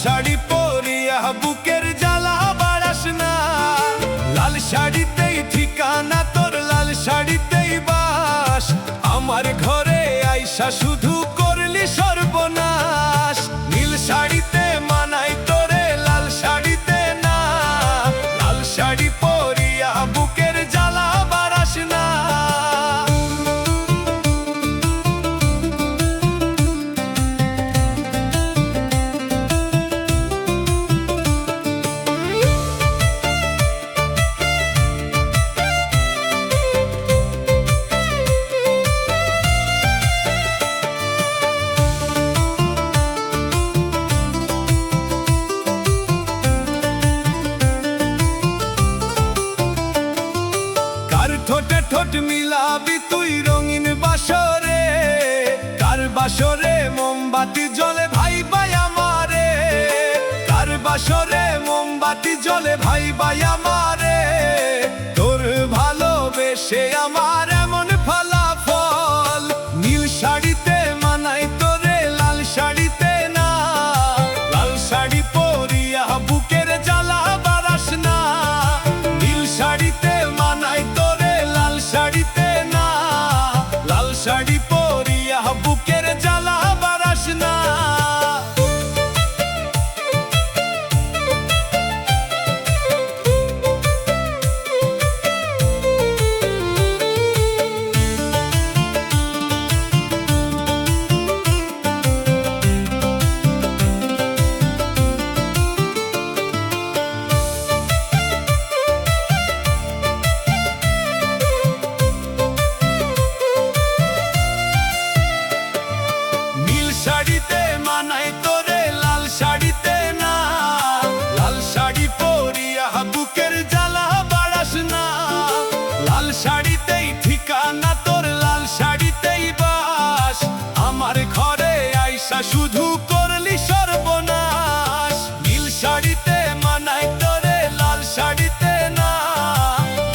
শাড়ি পরিয়া বুকের জ্বালা বাড়াস না। লাল শাড়িতেই ঠিকানা তোর, লাল শাড়িতেই বাস। আমার ঘরে আইসা শুধু করলি সর্বনাশ। নীল শাড়িতে মানাই তোরে, লাল শাড়িতে না। লাল শাড়ি পরিয়া বুকের জ্বালা বাড়াস না। ঠোঁটে ঠোঁট মিলাবি তুই রঙিন বাসরে, কার বাসরে মোমবাতি জ্বলে ভাই ভাই আমারে। কার বাসরে মোমবাতি জ্বলে ভাই ভাই আমারে। তোর ভালোবেসে আমার এমন ফলাফল। নীল শাড়িতে মানাই তোরে, লাল শাড়িতে না। লাল শাড়ি পরিয়া বুকের জ্বালা বাড়াস না। নীল শাড়িতে মানাই তোরে, লাল শাড়িতে না। লাল শাড়ি পরিয়া বুকের জ্বালা বাড়াস না। শাড়িতে মানাই তোরে, লাল শাড়িতে না। লাল শাড়ি পরিয়া বুকের জ্বালা বাড়াস না। লাল শাড়িতেই ঠিকানা তোর, লাল শাড়িতেই বাস। আমার ঘরে আইসা শুধু করলি সর্বনাশ। নীল শাড়িতে মানাই তোরে, লাল শাড়িতে না।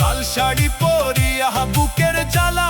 লাল শাড়ি পরিয়া বুকের জ্বালা